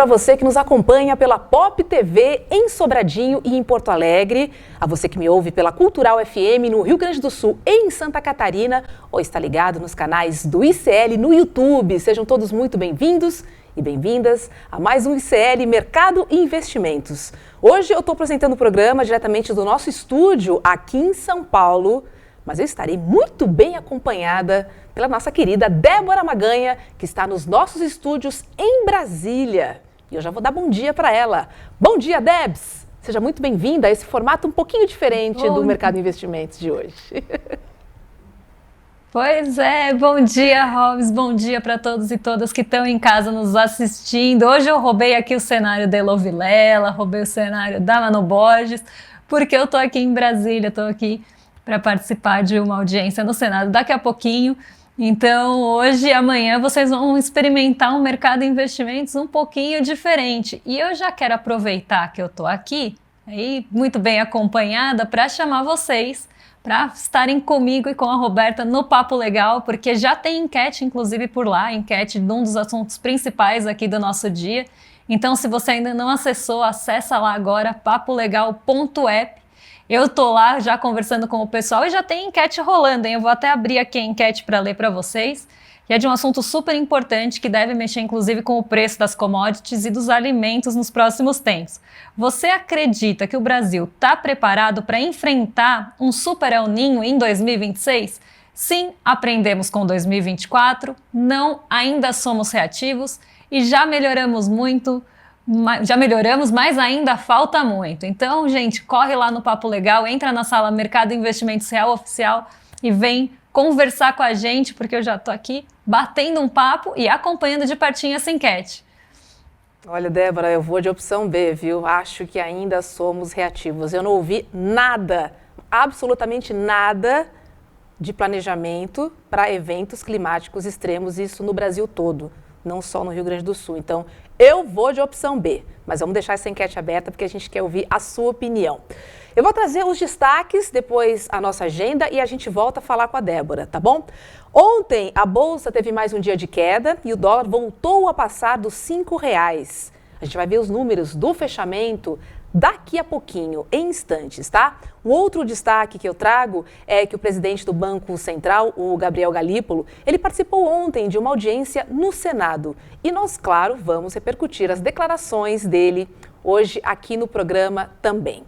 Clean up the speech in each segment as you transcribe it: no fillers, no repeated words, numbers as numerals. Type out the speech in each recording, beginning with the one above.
para você que nos acompanha pela Pop TV em Sobradinho e em Porto Alegre, a você que me ouve pela Cultural FM no Rio Grande do Sul e em Santa Catarina, ou está ligado nos canais do ICL no YouTube. Sejam todos muito bem-vindos e bem-vindas a mais um ICL Mercado e Investimentos. Hoje eu estou apresentando o programa diretamente do nosso estúdio aqui em São Paulo, mas eu estarei muito bem acompanhada pela nossa querida Débora Maganha, que está nos nossos estúdios em Brasília. E eu já vou dar bom dia para ela. Bom dia, Debs! Seja muito bem-vinda a esse formato um pouquinho diferente do Mercado de Investimentos de hoje. Pois é, bom dia, Robs, bom dia para todos e todas que estão em casa nos assistindo. Hoje eu roubei aqui o cenário da Elô Vilela, roubei o cenário da Manu Borges, porque eu estou aqui em Brasília, estou aqui para participar de uma audiência no Senado daqui a pouquinho. Então, hoje e amanhã vocês vão experimentar um mercado de investimentos um pouquinho diferente. E eu já quero aproveitar que eu estou aqui, aí, muito bem acompanhada, para chamar vocês para estarem comigo e com a Roberta no Papo Legal, porque já tem enquete, inclusive, por lá, enquete de um dos assuntos principais aqui do nosso dia. Então, se você ainda não acessou, acessa lá agora, papolegal.app. Eu tô lá já conversando com o pessoal e já tem enquete rolando, hein? Eu vou até abrir aqui a enquete para ler para vocês, que é de um assunto super importante que deve mexer inclusive com o preço das commodities e dos alimentos nos próximos tempos. Você acredita que o Brasil está preparado para enfrentar um super El Niño em 2026? Sim, aprendemos com 2024, não, ainda somos reativos e já melhoramos muito. Já melhoramos, mas ainda falta muito. Então, gente, corre lá no Papo Legal, entra na sala Mercado e Investimentos Real Oficial e vem conversar com a gente, porque eu já tô aqui batendo um papo e acompanhando de pertinho essa enquete. Olha, Débora, eu vou de opção B, viu? Acho que ainda somos reativos. Eu não ouvi nada, absolutamente nada de planejamento para eventos climáticos extremos, isso no Brasil todo, não só no Rio Grande do Sul. Então, eu vou de opção B, mas vamos deixar essa enquete aberta porque a gente quer ouvir a sua opinião. Eu vou trazer os destaques, depois a nossa agenda e a gente volta a falar com a Débora, tá bom? Ontem a Bolsa teve mais um dia de queda e o dólar voltou a passar dos R$5. A gente vai ver os números do fechamento daqui a pouquinho, em instantes, tá? O outro destaque que eu trago é que o presidente do Banco Central, o Gabriel Galípolo, ele participou ontem de uma audiência no Senado. E nós, claro, vamos repercutir as declarações dele hoje aqui no programa também.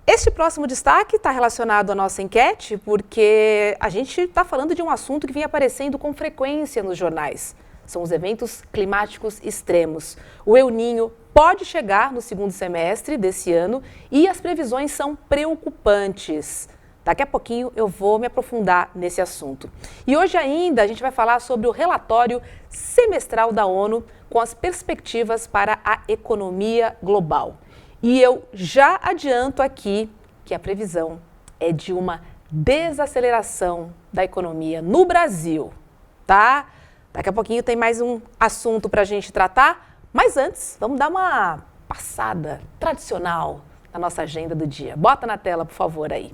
Este próximo destaque está relacionado à nossa enquete, porque a gente está falando de um assunto que vem aparecendo com frequência nos jornais. São os eventos climáticos extremos. O El Niño pode chegar no segundo semestre desse ano e as previsões são preocupantes. Daqui a pouquinho eu vou me aprofundar nesse assunto. E hoje ainda a gente vai falar sobre o relatório semestral da ONU com as perspectivas para a economia global. E eu já adianto aqui que a previsão é de uma desaceleração da economia no Brasil, tá? Daqui a pouquinho tem mais um assunto para a gente tratar, mas antes, vamos dar uma passada tradicional na nossa agenda do dia. Bota na tela, por favor, aí.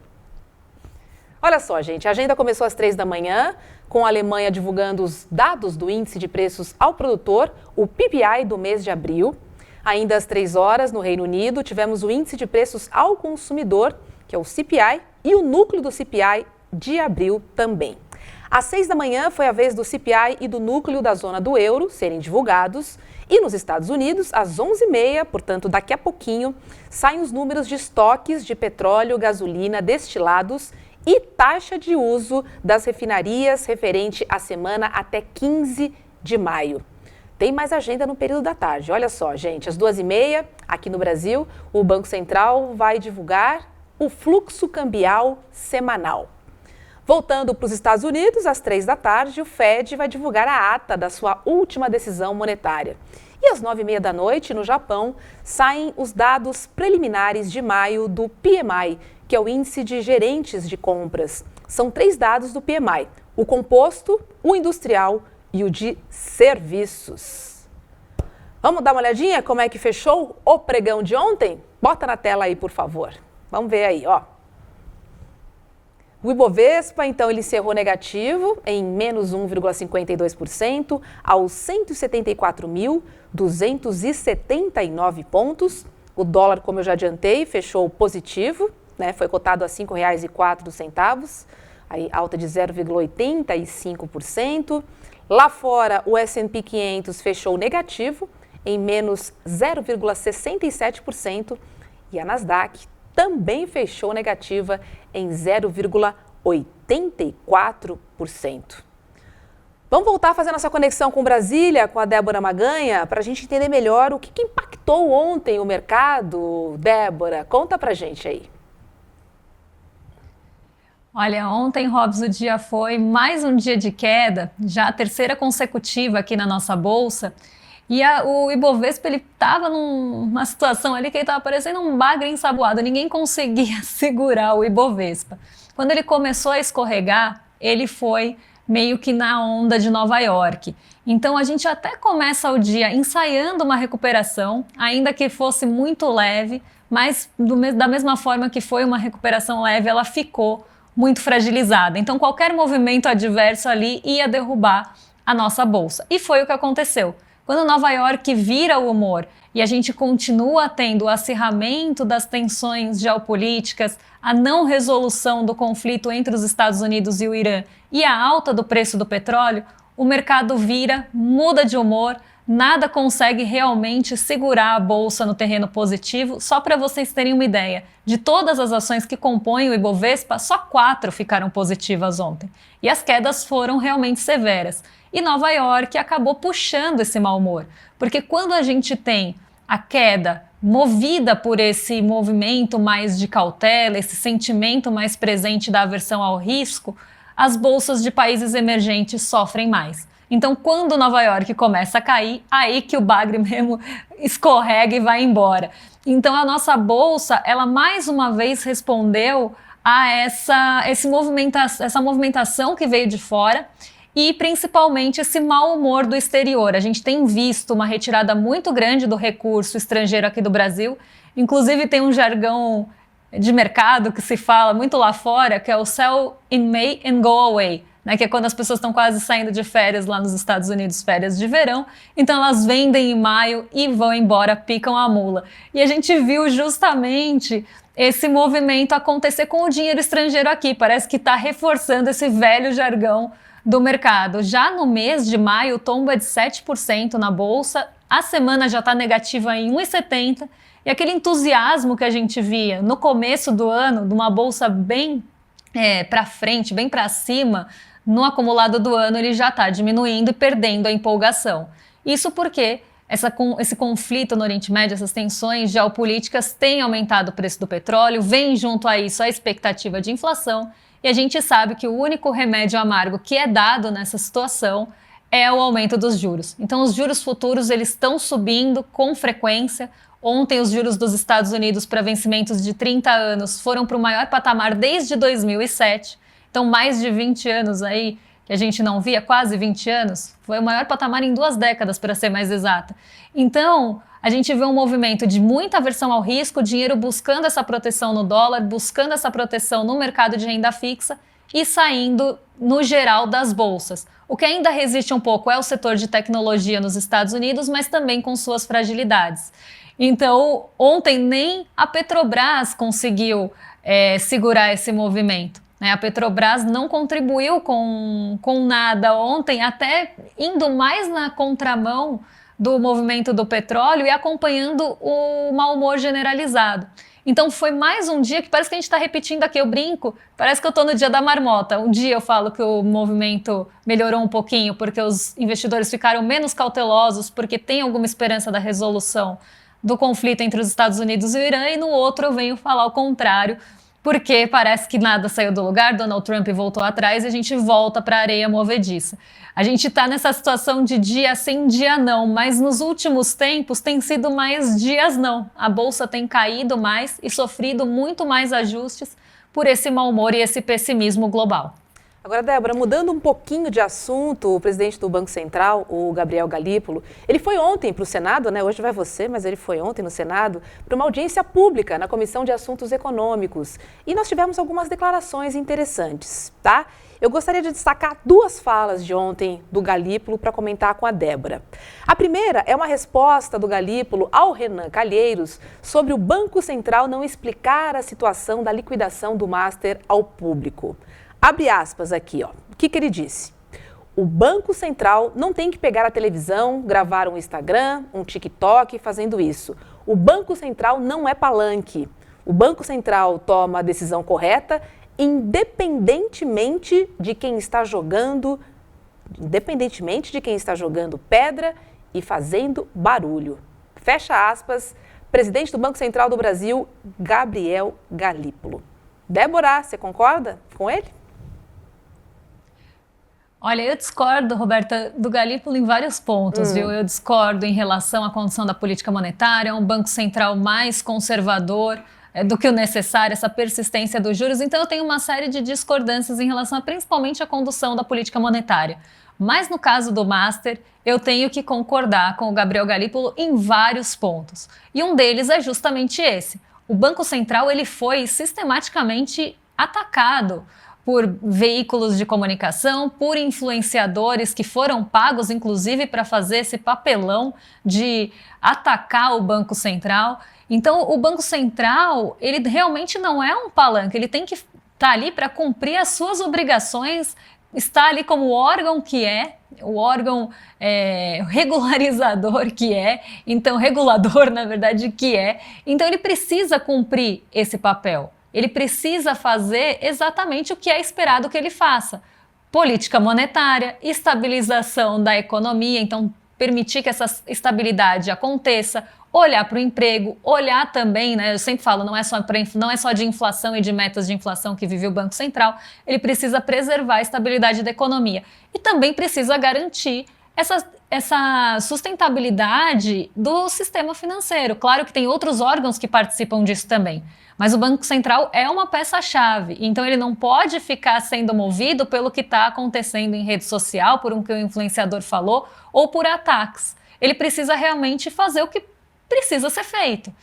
Olha só, gente, a agenda começou às 3 da manhã, com a Alemanha divulgando os dados do Índice de Preços ao Produtor, o PPI do mês de abril. Ainda às 3 horas, no Reino Unido, tivemos o Índice de Preços ao Consumidor, que é o CPI, e o núcleo do CPI de abril também. Às 6 da manhã foi a vez do CPI e do núcleo da zona do euro serem divulgados. E nos Estados Unidos, às 11h30, portanto daqui a pouquinho, saem os números de estoques de petróleo, gasolina, destilados e taxa de uso das refinarias referente à semana até 15 de maio. Tem mais agenda no período da tarde. Olha só, gente, às 2h30, aqui no Brasil, o Banco Central vai divulgar o fluxo cambial semanal. Voltando para os Estados Unidos, às 3 da tarde, o Fed vai divulgar a ata da sua última decisão monetária. E às 9h30 da noite, no Japão, saem os dados preliminares de maio do PMI, que é o Índice de Gerentes de Compras. São 3 dados do PMI, o composto, o industrial e o de serviços. Vamos dar uma olhadinha como é que fechou o pregão de ontem? Bota na tela aí, por favor. Vamos ver aí, ó. O Ibovespa, então, ele encerrou negativo em menos 1,52% aos 174.279 pontos. O dólar, como eu já adiantei, fechou positivo, né? Foi cotado a R$ 5,04, aí alta de 0,85%. Lá fora, o S&P 500 fechou negativo em menos 0,67% e a Nasdaq também fechou negativa em 0,84%. Vamos voltar a fazer nossa conexão com Brasília, com a Débora Maganha, para a gente entender melhor o que impactou ontem o mercado. Débora, conta pra gente aí. Olha, ontem, Robs, o dia foi mais um dia de queda, já a terceira consecutiva aqui na nossa bolsa. E o Ibovespa, ele estava numa situação ali que ele estava parecendo um bagre ensaboado, ninguém conseguia segurar o Ibovespa. Quando ele começou a escorregar, ele foi meio que na onda de Nova York. Então a gente até começa o dia ensaiando uma recuperação, ainda que fosse muito leve, mas da mesma forma que foi uma recuperação leve, ela ficou muito fragilizada. Então qualquer movimento adverso ali ia derrubar a nossa bolsa. E foi o que aconteceu. Quando Nova York vira o humor e a gente continua tendo o acirramento das tensões geopolíticas, a não resolução do conflito entre os Estados Unidos e o Irã e a alta do preço do petróleo, o mercado vira, muda de humor, nada consegue realmente segurar a bolsa no terreno positivo. Só para vocês terem uma ideia, de todas as ações que compõem o Ibovespa, só 4 ficaram positivas ontem. E as quedas foram realmente severas. E Nova York acabou puxando esse mau humor, porque quando a gente tem a queda movida por esse movimento mais de cautela, esse sentimento mais presente da aversão ao risco, as bolsas de países emergentes sofrem mais. Então, quando Nova York começa a cair, aí que o bagre mesmo escorrega e vai embora. Então, a nossa bolsa, ela mais uma vez respondeu a essa movimentação que veio de fora, e principalmente esse mau humor do exterior. A gente tem visto uma retirada muito grande do recurso estrangeiro aqui do Brasil. Inclusive tem um jargão de mercado que se fala muito lá fora, que é o sell in May and go away, né? Que é quando as pessoas estão quase saindo de férias lá nos Estados Unidos, férias de verão. Então elas vendem em maio e vão embora, picam a mula. E a gente viu justamente esse movimento acontecer com o dinheiro estrangeiro aqui. Parece que está reforçando esse velho jargão do mercado. Já no mês de maio, tomba de 7% na bolsa, a semana já está negativa em 1,70%, e aquele entusiasmo que a gente via no começo do ano, de uma bolsa bem para frente, bem para cima, no acumulado do ano ele já está diminuindo e perdendo a empolgação. Isso porque esse conflito no Oriente Médio, essas tensões geopolíticas têm aumentado o preço do petróleo, vem junto a isso a expectativa de inflação, e a gente sabe que o único remédio amargo que é dado nessa situação é o aumento dos juros. Então os juros futuros eles estão subindo com frequência. Ontem os juros dos Estados Unidos para vencimentos de 30 anos foram para o maior patamar desde 2007. Então mais de 20 anos aí que a gente não via, quase 20 anos, foi o maior patamar em 2 décadas, para ser mais exata. Então a gente vê um movimento de muita aversão ao risco, dinheiro buscando essa proteção no dólar, buscando essa proteção no mercado de renda fixa e saindo no geral das bolsas. O que ainda resiste um pouco é o setor de tecnologia nos Estados Unidos, mas também com suas fragilidades. Então, ontem nem a Petrobras conseguiu segurar esse movimento. A Petrobras não contribuiu com nada ontem, até indo mais na contramão do movimento do petróleo e acompanhando o mau humor generalizado. Então foi mais um dia que parece que a gente está repetindo aqui, eu brinco, parece que eu estou no dia da marmota. Um dia eu falo que o movimento melhorou um pouquinho porque os investidores ficaram menos cautelosos porque tem alguma esperança da resolução do conflito entre os Estados Unidos e o Irã, e no outro eu venho falar o contrário, porque parece que nada saiu do lugar, Donald Trump voltou atrás e a gente volta para a areia movediça. A gente está nessa situação de dia sim, dia não, mas nos últimos tempos tem sido mais dias não. A bolsa tem caído mais e sofrido muito mais ajustes por esse mau humor e esse pessimismo global. Agora, Débora, mudando um pouquinho de assunto, o presidente do Banco Central, o Gabriel Galípolo, ele foi ontem para o Senado, né? Hoje vai você, mas ele foi ontem no Senado, para uma audiência pública na Comissão de Assuntos Econômicos. E nós tivemos algumas declarações interessantes, tá? Eu gostaria de destacar duas falas de ontem do Galípolo para comentar com a Débora. A primeira é uma resposta do Galípolo ao Renan Calheiros sobre o Banco Central não explicar a situação da liquidação do Master ao público. Abre aspas aqui, ó. O que ele disse? O Banco Central não tem que pegar a televisão, gravar um Instagram, um TikTok fazendo isso. O Banco Central não é palanque. O Banco Central toma a decisão correta, independentemente de quem está jogando pedra e fazendo barulho. Fecha aspas, presidente do Banco Central do Brasil, Gabriel Galípolo. Débora, você concorda com ele? Olha, eu discordo, Roberta, do Galípolo em vários pontos, viu? Eu discordo em relação à condução da política monetária, um banco central mais conservador do que o necessário, essa persistência dos juros. Então, eu tenho uma série de discordâncias em relação principalmente à condução da política monetária. Mas no caso do Master, eu tenho que concordar com o Gabriel Galípolo em vários pontos. E um deles é justamente esse. O Banco Central ele foi sistematicamente atacado por veículos de comunicação, por influenciadores que foram pagos, inclusive, para fazer esse papelão de atacar o Banco Central. Então, o Banco Central, ele realmente não é um palanque, ele tem que estar ali para cumprir as suas obrigações, está ali como o órgão que é, o órgão regularizador que é, então regulador, na verdade, que é. Então, ele precisa cumprir esse papel. Ele precisa fazer exatamente o que é esperado que ele faça. Política monetária, estabilização da economia, então permitir que essa estabilidade aconteça, olhar para o emprego, olhar também, né? Eu sempre falo, não é só de inflação e de metas de inflação que vive o Banco Central, ele precisa preservar a estabilidade da economia e também precisa garantir essa sustentabilidade do sistema financeiro. Claro que tem outros órgãos que participam disso também, mas o Banco Central é uma peça-chave, então ele não pode ficar sendo movido pelo que está acontecendo em rede social, por um que o influenciador falou, ou por ataques. Ele precisa realmente fazer o que precisa ser feito.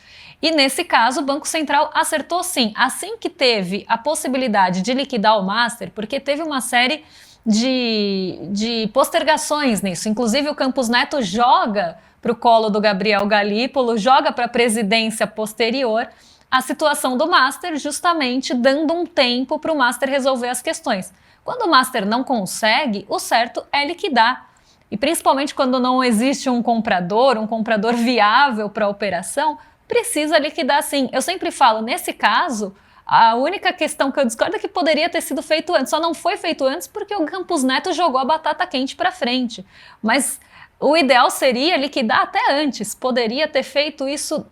E nesse caso, o Banco Central acertou sim. Assim que teve a possibilidade de liquidar o Master, porque teve uma série de postergações nisso. Inclusive, o Campos Neto joga para o colo do Gabriel Galípolo, joga para a presidência posterior a situação do Master, justamente dando um tempo para o Master resolver as questões. Quando o Master não consegue, o certo é liquidar. E principalmente quando não existe um comprador viável para a operação, precisa liquidar sim. Eu sempre falo, nesse caso, a única questão que eu discordo é que poderia ter sido feito antes. Só não foi feito antes porque o Campos Neto jogou a batata quente para frente. Mas o ideal seria liquidar até antes. Poderia ter feito isso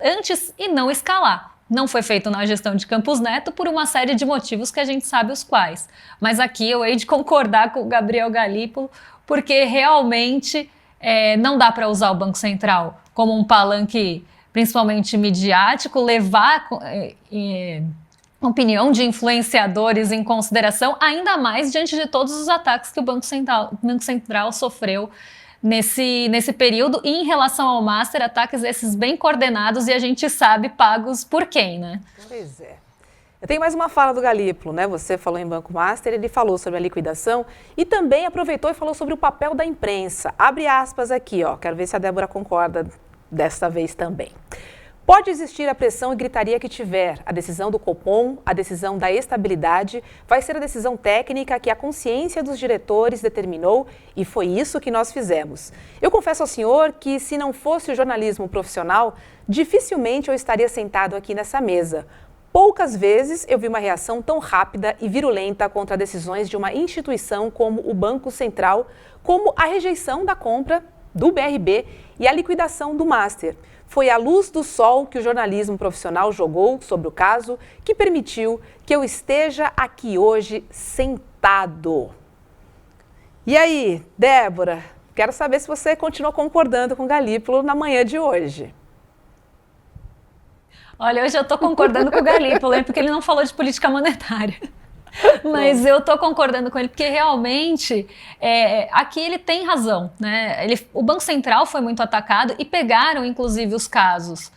antes e não escalar. Não foi feito na gestão de Campos Neto por uma série de motivos que a gente sabe os quais. Mas aqui eu hei de concordar com o Gabriel Galípolo, porque realmente não dá para usar o Banco Central como um palanque principalmente midiático, levar opinião de influenciadores em consideração, ainda mais diante de todos os ataques que o Banco Central sofreu nesse período, e em relação ao Master, ataques esses bem coordenados e a gente sabe pagos por quem, né? Pois é. Eu tenho mais uma fala do Galípolo, né? Você falou em Banco Master, ele falou sobre a liquidação e também aproveitou e falou sobre o papel da imprensa. Abre aspas aqui, ó. Quero ver se a Débora concorda desta vez também. Pode existir a pressão e gritaria que tiver. A decisão do Copom, a decisão da estabilidade, vai ser a decisão técnica que a consciência dos diretores determinou e foi isso que nós fizemos. Eu confesso ao senhor que, se não fosse o jornalismo profissional, dificilmente eu estaria sentado aqui nessa mesa. Poucas vezes eu vi uma reação tão rápida e virulenta contra decisões de uma instituição como o Banco Central, como a rejeição da compra do BRB e a liquidação do Master. Foi a luz do sol que o jornalismo profissional jogou sobre o caso que permitiu que eu esteja aqui hoje sentado. E aí, Débora, quero saber se você continua concordando com o Galípolo na manhã de hoje. Olha, hoje eu estou concordando com o Galípolo, porque ele não falou de política monetária. Mas eu tô concordando com ele, porque realmente aqui ele tem razão, né? O Banco Central foi muito atacado e pegaram, inclusive, os casos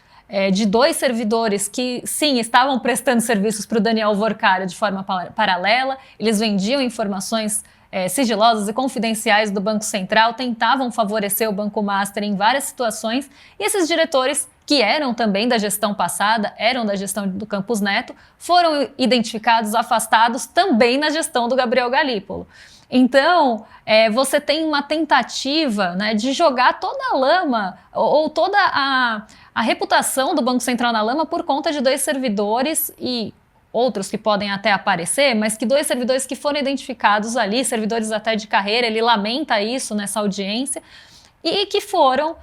de 2 servidores que, sim, estavam prestando serviços para o Daniel Workara de forma paralela, eles vendiam informações sigilosas e confidenciais do Banco Central, tentavam favorecer o Banco Master em várias situações, e esses diretores, que eram também da gestão passada, eram da gestão do Campos Neto, foram identificados, afastados também na gestão do Gabriel Galípolo. Então, você tem uma tentativa, né, de jogar toda a lama ou toda a reputação do Banco Central na lama por conta de 2 servidores e outros que podem até aparecer, mas que 2 servidores que foram identificados ali, servidores até de carreira, ele lamenta isso nessa audiência, e que foram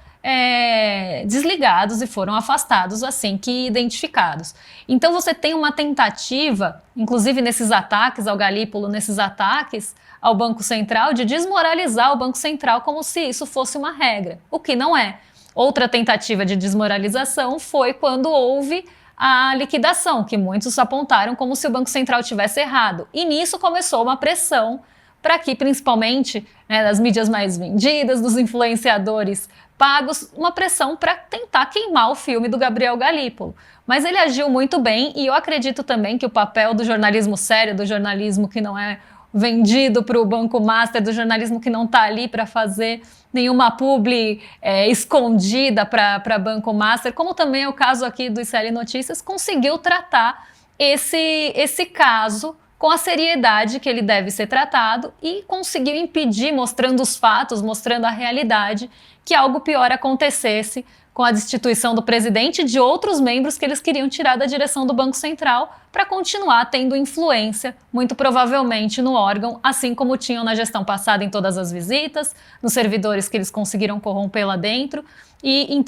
desligados e foram afastados assim que identificados. Então você tem uma tentativa, inclusive nesses ataques ao Galípolo, nesses ataques ao Banco Central, de desmoralizar o Banco Central como se isso fosse uma regra, o que não é. Outra tentativa de desmoralização foi quando houve a liquidação, que muitos apontaram como se o Banco Central tivesse errado. E nisso começou uma pressão para que, principalmente, das mídias mais vendidas, dos influenciadores pagos, uma pressão para tentar queimar o filme do Gabriel Galípolo. Mas ele agiu muito bem, e eu acredito também que o papel do jornalismo sério, do jornalismo que não é vendido para o Banco Master, do jornalismo que não está ali para fazer nenhuma publi escondida para Banco Master, como também é o caso aqui do ICL Notícias, conseguiu tratar esse caso com a seriedade que ele deve ser tratado e conseguiu impedir, mostrando os fatos, mostrando a realidade, que algo pior acontecesse com a destituição do presidente e de outros membros que eles queriam tirar da direção do Banco Central para continuar tendo influência, muito provavelmente, no órgão, assim como tinham na gestão passada em todas as visitas, nos servidores que eles conseguiram corromper lá dentro e em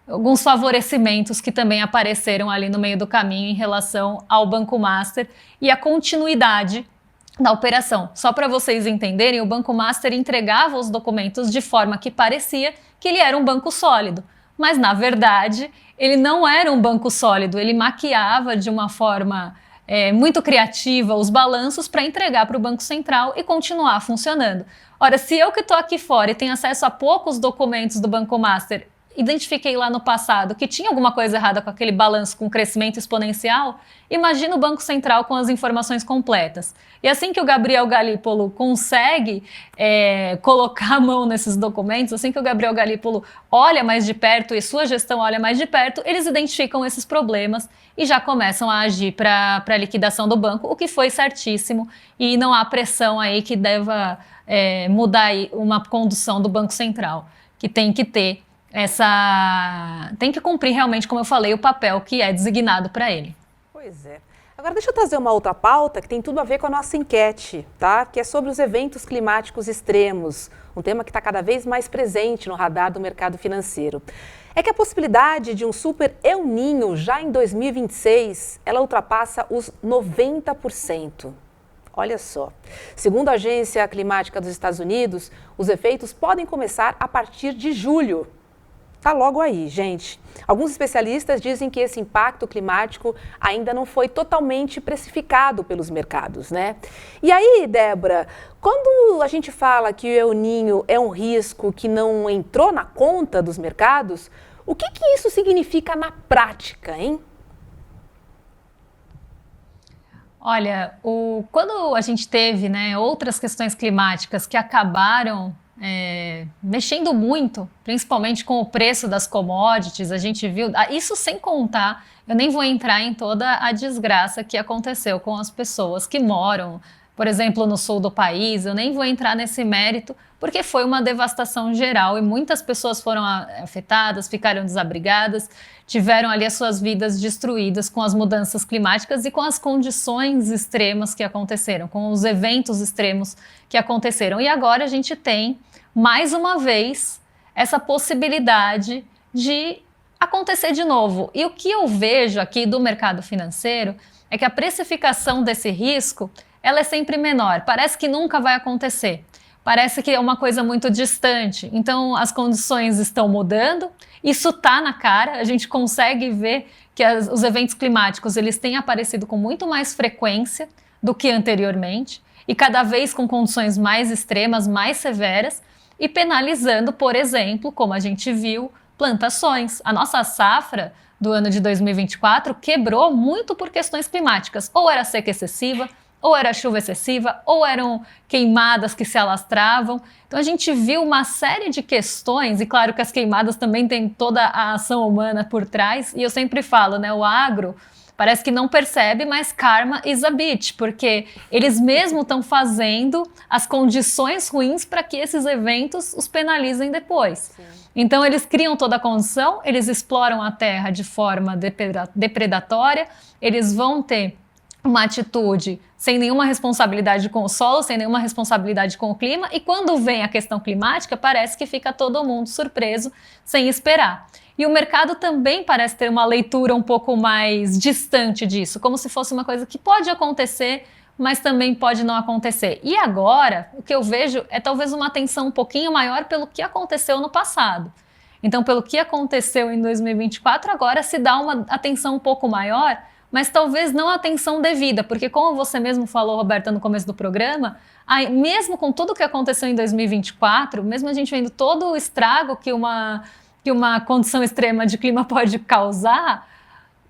alguns favorecimentos que também apareceram ali no meio do caminho em relação ao Banco Master e a continuidade da operação. Só para vocês entenderem, o Banco Master entregava os documentos de forma que parecia que ele era um banco sólido, mas na verdade ele não era um banco sólido, ele maquiava de uma forma muito criativa os balanços para entregar para o Banco Central e continuar funcionando. Ora, se eu que estou aqui fora e tenho acesso a poucos documentos do Banco Master, identifiquei lá no passado que tinha alguma coisa errada com aquele balanço com crescimento exponencial, imagina o Banco Central com as informações completas. E assim que o Gabriel Galípolo consegue colocar a mão nesses documentos, assim que o Gabriel Galípolo olha mais de perto e sua gestão olha mais de perto, eles identificam esses problemas e já começam a agir para a liquidação do banco, o que foi certíssimo, e não há pressão aí que deva mudar aí uma condução do Banco Central, que tem que ter tem que cumprir realmente, como eu falei, o papel que é designado para ele. Pois é. Agora deixa eu trazer uma outra pauta que tem tudo a ver com a nossa enquete, tá? Que é sobre os eventos climáticos extremos, um tema que está cada vez mais presente no radar do mercado financeiro. É que a possibilidade de um super El Niño já em 2026, ela ultrapassa os 90%. Olha só, segundo a Agência Climática dos Estados Unidos, os efeitos podem começar a partir de julho. Tá logo aí, gente. Alguns especialistas dizem que esse impacto climático ainda não foi totalmente precificado pelos mercados, né? E aí, Débora, quando a gente fala que o El Niño é um risco que não entrou na conta dos mercados, o que isso significa na prática, hein? Olha, quando a gente teve, outras questões climáticas que acabaram mexendo muito, principalmente com o preço das commodities, a gente viu, isso sem contar, eu nem vou entrar em toda a desgraça que aconteceu com as pessoas que moram, por exemplo, no sul do país, eu nem vou entrar nesse mérito, porque foi uma devastação geral e muitas pessoas foram afetadas, ficaram desabrigadas, tiveram ali as suas vidas destruídas com as mudanças climáticas e com as condições extremas que aconteceram, com os eventos extremos que aconteceram. E agora a gente tem, mais uma vez, essa possibilidade de acontecer de novo. E o que eu vejo aqui do mercado financeiro é que a precificação desse risco, ela é sempre menor, parece que nunca vai acontecer. Parece que é uma coisa muito distante, então as condições estão mudando, isso está na cara, a gente consegue ver que os eventos climáticos eles têm aparecido com muito mais frequência do que anteriormente, e cada vez com condições mais extremas, mais severas, e penalizando, por exemplo, como a gente viu, plantações. A nossa safra do ano de 2024 quebrou muito por questões climáticas. Ou era seca excessiva, ou era chuva excessiva, ou eram queimadas que se alastravam. Então a gente viu uma série de questões, e claro que as queimadas também têm toda a ação humana por trás, e eu sempre falo, né, o agro parece que não percebe, mas karma is a bitch, porque eles mesmo estão fazendo as condições ruins para que esses eventos os penalizem depois. Sim. Então eles criam toda a condição, eles exploram a terra de forma depredatória, eles vão ter uma atitude sem nenhuma responsabilidade com o solo, sem nenhuma responsabilidade com o clima, e quando vem a questão climática, parece que fica todo mundo surpreso, sem esperar. E o mercado também parece ter uma leitura um pouco mais distante disso, como se fosse uma coisa que pode acontecer, mas também pode não acontecer. E agora, o que eu vejo é talvez uma atenção um pouquinho maior pelo que aconteceu no passado. Então, pelo que aconteceu em 2024, agora se dá uma atenção um pouco maior, mas talvez não a atenção devida, porque como você mesmo falou, Roberta, no começo do programa, mesmo com tudo o que aconteceu em 2024, mesmo a gente vendo todo o estrago que uma condição extrema de clima pode causar,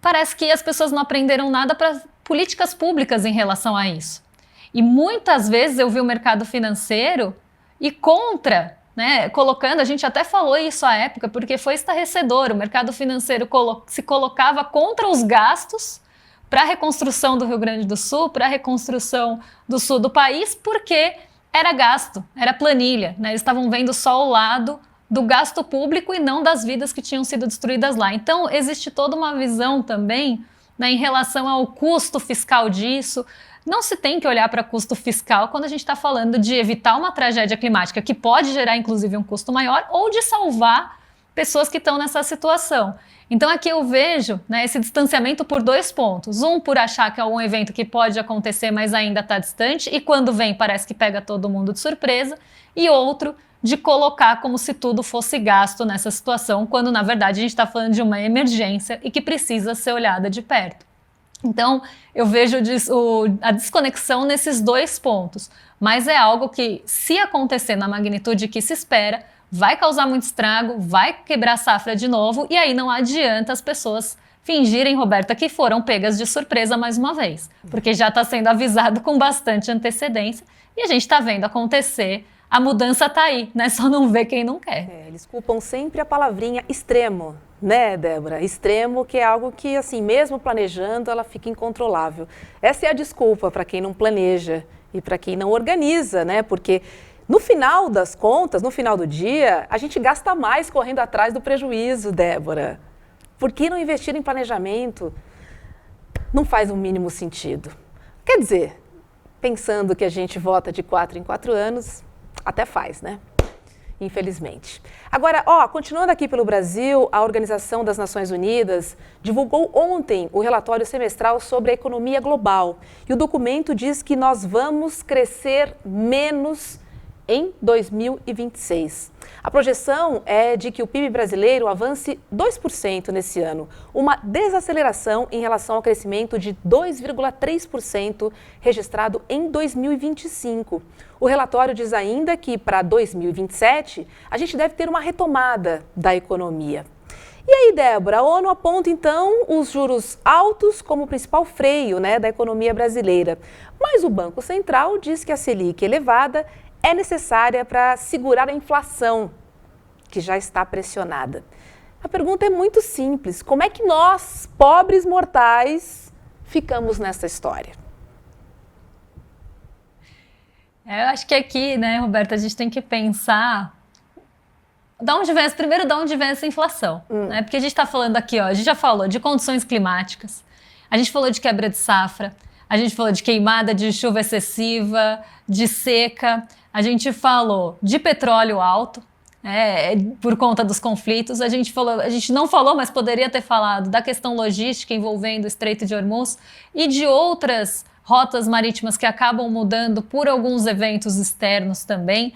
parece que as pessoas não aprenderam nada para políticas públicas em relação a isso. E muitas vezes eu vi o mercado financeiro ir contra, né, colocando, a gente até falou isso à época, porque foi estarrecedor, o mercado financeiro se colocava contra os gastos para a reconstrução do Rio Grande do Sul, para a reconstrução do sul do país, porque era gasto, era planilha, né? Eles estavam vendo só o lado do gasto público e não das vidas que tinham sido destruídas lá. Então, existe toda uma visão também, né, em relação ao custo fiscal disso. Não se tem que olhar para custo fiscal quando a gente está falando de evitar uma tragédia climática, que pode gerar, inclusive, um custo maior, ou de salvar pessoas que estão nessa situação. Então, aqui eu vejo, né, esse distanciamento por dois pontos. Um, por achar que é um evento que pode acontecer, mas ainda está distante, e quando vem parece que pega todo mundo de surpresa. E outro, de colocar como se tudo fosse gasto nessa situação, quando na verdade a gente está falando de uma emergência e que precisa ser olhada de perto. Então eu vejo a desconexão nesses dois pontos, mas é algo que, se acontecer na magnitude que se espera, vai causar muito estrago, vai quebrar a safra de novo, e aí não adianta as pessoas fingirem, Roberta, que foram pegas de surpresa mais uma vez, porque já está sendo avisado com bastante antecedência e a gente está vendo acontecer. A mudança está aí, né? Só não vê quem não quer. Eles culpam sempre a palavrinha extremo, né, Débora? Extremo, que é algo que, assim, mesmo planejando, ela fica incontrolável. Essa é a desculpa para quem não planeja e para quem não organiza, né? Porque no final das contas, no final do dia, a gente gasta mais correndo atrás do prejuízo, Débora. Por que não investir em planejamento? Não faz o mínimo sentido. Quer dizer, pensando que a gente vota de 4 em 4 anos, até faz, né? Infelizmente. Agora, continuando aqui pelo Brasil, a Organização das Nações Unidas divulgou ontem o relatório semestral sobre a economia global. E o documento diz que nós vamos crescer menos em 2026. A projeção é de que o PIB brasileiro avance 2% nesse ano, uma desaceleração em relação ao crescimento de 2,3% registrado em 2025. O relatório diz ainda que para 2027 a gente deve ter uma retomada da economia. E aí, Débora, a ONU aponta então os juros altos como o principal freio, né, da economia brasileira. Mas o Banco Central diz que a Selic elevada é necessária para segurar a inflação, que já está pressionada. A pergunta é muito simples: como é que nós, pobres mortais, ficamos nessa história? Eu acho que aqui, né, Roberta, a gente tem que pensar de onde vem essa inflação, né? Porque a gente está falando aqui, a gente já falou de condições climáticas, a gente falou de quebra de safra, a gente falou de queimada, de chuva excessiva, de seca, a gente falou de petróleo alto, por conta dos conflitos, a gente não falou, mas poderia ter falado da questão logística envolvendo o Estreito de Hormuz e de outras rotas marítimas que acabam mudando por alguns eventos externos também.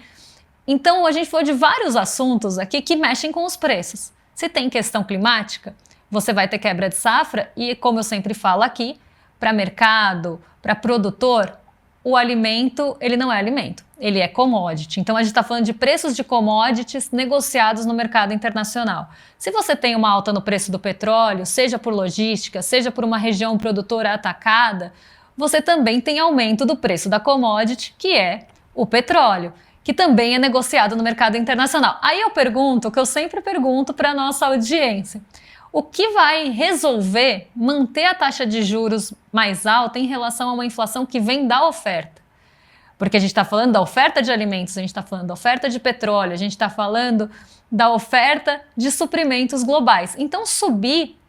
Então, a gente falou de vários assuntos aqui que mexem com os preços. Se tem questão climática, você vai ter quebra de safra e, como eu sempre falo aqui, para mercado, para produtor, o alimento, ele não é alimento, ele é commodity. Então, a gente está falando de preços de commodities negociados no mercado internacional. Se você tem uma alta no preço do petróleo, seja por logística, seja por uma região produtora atacada, você também tem aumento do preço da commodity, que é o petróleo, que também é negociado no mercado internacional. Aí eu pergunto, o que eu sempre pergunto para a nossa audiência: o que vai resolver manter a taxa de juros mais alta em relação a uma inflação que vem da oferta? Porque a gente está falando da oferta de alimentos, a gente está falando da oferta de petróleo, a gente está falando da oferta de suprimentos globais. Então, subir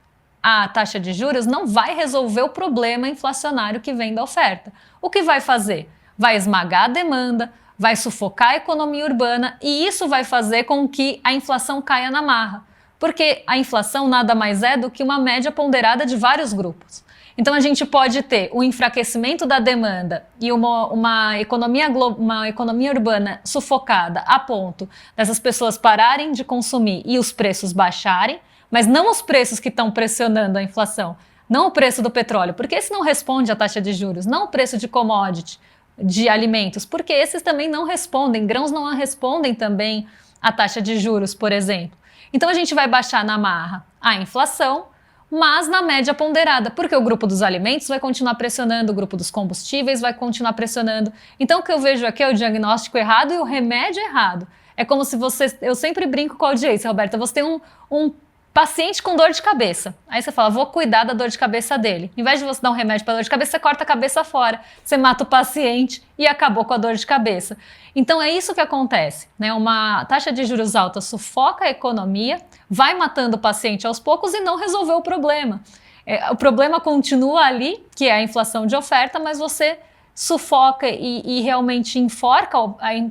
a taxa de juros não vai resolver o problema inflacionário que vem da oferta. O que vai fazer? Vai esmagar a demanda, vai sufocar a economia urbana e isso vai fazer com que a inflação caia na marra. Porque a inflação nada mais é do que uma média ponderada de vários grupos. Então a gente pode ter o enfraquecimento da demanda e uma economia urbana sufocada a ponto dessas pessoas pararem de consumir e os preços baixarem, mas não os preços que estão pressionando a inflação, não o preço do petróleo, porque esse não responde à taxa de juros, não o preço de commodity, de alimentos, porque esses também não respondem, grãos não respondem também à taxa de juros, por exemplo. Então a gente vai baixar na marra a inflação, mas na média ponderada, porque o grupo dos alimentos vai continuar pressionando, o grupo dos combustíveis vai continuar pressionando. Então o que eu vejo aqui é o diagnóstico errado e o remédio errado. É como se você... Eu sempre brinco com a audiência, Roberta, você tem um paciente com dor de cabeça. Aí você fala, vou cuidar da dor de cabeça dele. Em vez de você dar um remédio para dor de cabeça, você corta a cabeça fora. Você mata o paciente e acabou com a dor de cabeça. Então é isso que acontece, né? Uma taxa de juros alta sufoca a economia, vai matando o paciente aos poucos e não resolveu o problema. O problema continua ali, que é a inflação de oferta, mas você sufoca e realmente enforca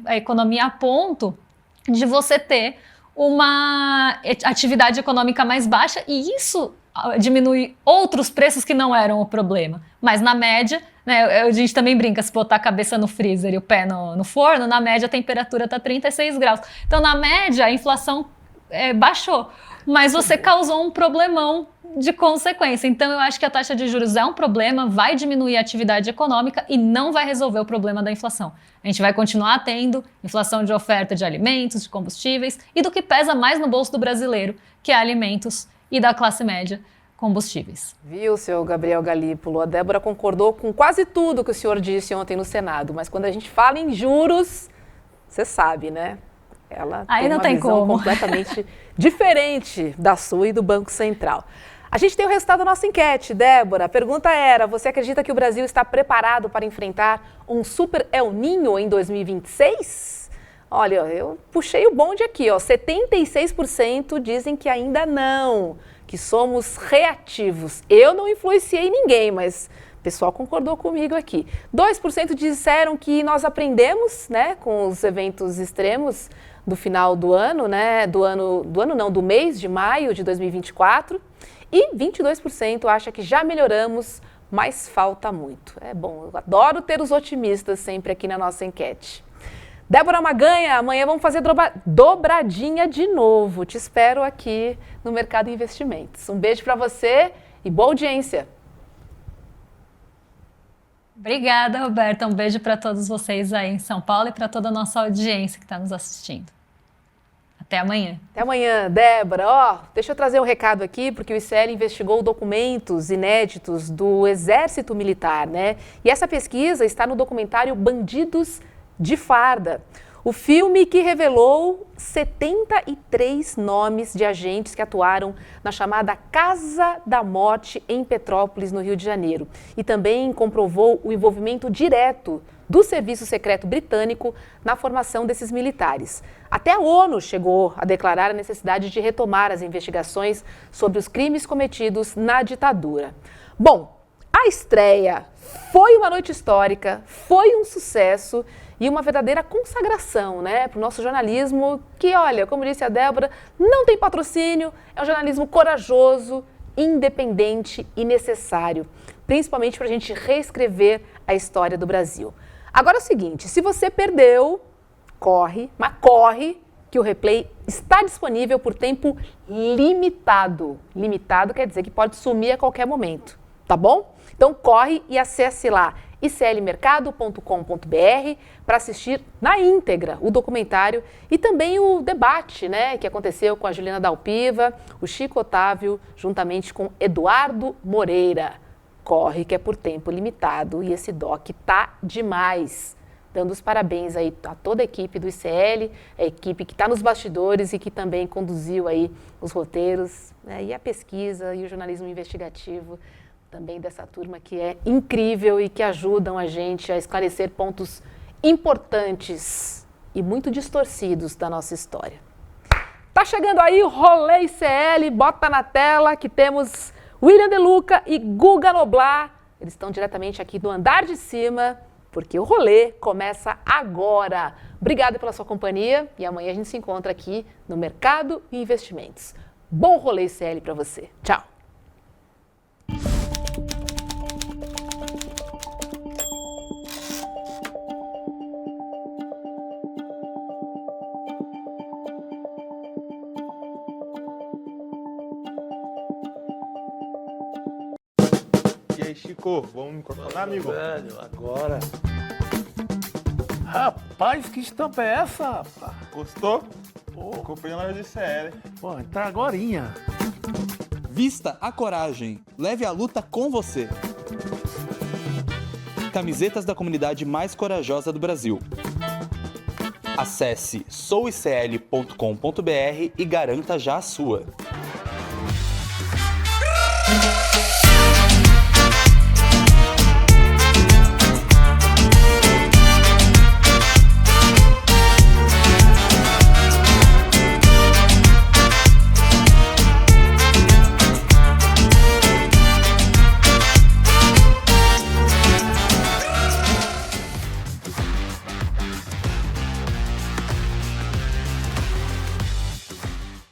a economia a ponto de você ter uma atividade econômica mais baixa e isso diminui outros preços que não eram o problema. Mas na média, né, a gente também brinca, se botar a cabeça no freezer e o pé no forno, na média a temperatura está 36 graus. Então na média a inflação baixou, mas você causou um problemão de consequência. Então eu acho que a taxa de juros é um problema, vai diminuir a atividade econômica e não vai resolver o problema da inflação. A gente vai continuar tendo inflação de oferta de alimentos, de combustíveis e do que pesa mais no bolso do brasileiro, que é alimentos e da classe média, combustíveis. Viu, seu Gabriel Galípolo? A Débora concordou com quase tudo que o senhor disse ontem no Senado, mas quando a gente fala em juros, você sabe, né? Ela aí tem não uma tem visão como. completamente diferente da sua e do Banco Central. A gente tem o resultado da nossa enquete, Débora. A pergunta era, você acredita que o Brasil está preparado para enfrentar um super El Niño em 2026? Olha, eu puxei o bonde aqui, ó. 76% dizem que ainda não, que somos reativos. Eu não influenciei ninguém, mas o pessoal concordou comigo aqui. 2% disseram que nós aprendemos, né, com os eventos extremos do final do ano, né, do mês de maio de 2024. E 22% acha que já melhoramos, mas falta muito. É bom, eu adoro ter os otimistas sempre aqui na nossa enquete. Débora Maganha, amanhã vamos fazer dobradinha de novo. Te espero aqui no Mercado Investimentos. Um beijo para você e boa audiência. Obrigada, Roberta. Um beijo para todos vocês aí em São Paulo e para toda a nossa audiência que está nos assistindo. Até amanhã. Até amanhã, Débora. Deixa eu trazer um recado aqui, porque o ICL investigou documentos inéditos do Exército Militar, né? E essa pesquisa está no documentário Bandidos de Farda. O filme que revelou 73 nomes de agentes que atuaram na chamada Casa da Morte em Petrópolis, no Rio de Janeiro. E também comprovou o envolvimento direto do Serviço Secreto Britânico na formação desses militares. Até a ONU chegou a declarar a necessidade de retomar as investigações sobre os crimes cometidos na ditadura. Bom, a estreia foi uma noite histórica, foi um sucesso e uma verdadeira consagração, né, para o nosso jornalismo que, olha, como disse a Débora, não tem patrocínio, é um jornalismo corajoso, independente e necessário, principalmente para a gente reescrever a história do Brasil. Agora é o seguinte, se você perdeu, corre, mas corre, que o replay está disponível por tempo limitado. Limitado quer dizer que pode sumir a qualquer momento, tá? tá bom? Então corre e acesse lá iclmercado.com.br para assistir na íntegra o documentário e também o debate, né, que aconteceu com a Juliana Dalpiva, o Chico Otávio, juntamente com Eduardo Moreira. Corre que é por tempo limitado e esse doc tá demais. Dando os parabéns aí a toda a equipe do ICL, a equipe que está nos bastidores e que também conduziu aí os roteiros, né, e a pesquisa e o jornalismo investigativo também dessa turma que é incrível e que ajudam a gente a esclarecer pontos importantes e muito distorcidos da nossa história. Tá chegando aí o Rolê ICL, bota na tela que temos William De Luca e Guga Noblar. Eles estão diretamente aqui do andar de cima, porque o rolê começa agora. Obrigada pela sua companhia e amanhã a gente se encontra aqui no Mercado e Investimentos. Bom Rolê ICL para você. Tchau. E aí, Chico, vamos microfonar, amigo? Velho, agora. Rapaz, que estampa é essa, rapaz? Gostou? Pô, Comprei na loja de CL. pô, entrar agorinha. Vista a coragem. Leve a luta com você. Camisetas da comunidade mais corajosa do Brasil. Acesse souicl.com.br e garanta já a sua.